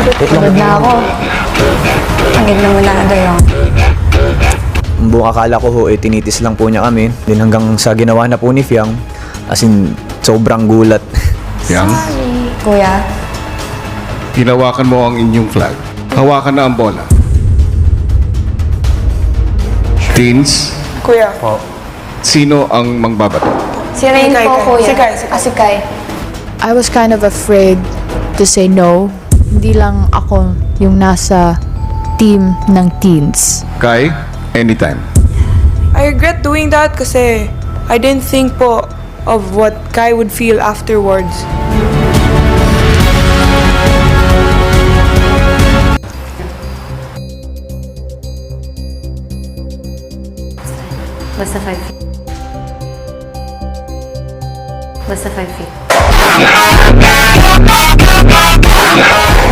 Pagod na ako. Pagod na muna na yun. Buong akala ko ho, tinitis lang po niya kami. Din hanggang sa ginawa na po ni Fiang, as in, sobrang gulat. Yang, Kuya, hinawakan mo ang inyong flag. Hawakan na ang bola. Teens, Kuya. sino ang mangbabato? si Rain Kay, po, Kay. kuya. Si Kay, si Kay. Si Kay. I was kind of afraid to say no. Hindi lang ako yung nasa team ng teens. Kai, anytime. I regret doing that kasi I didn't think po of what Kai would feel afterwards. Basta 5 feet. Basta 5 feet.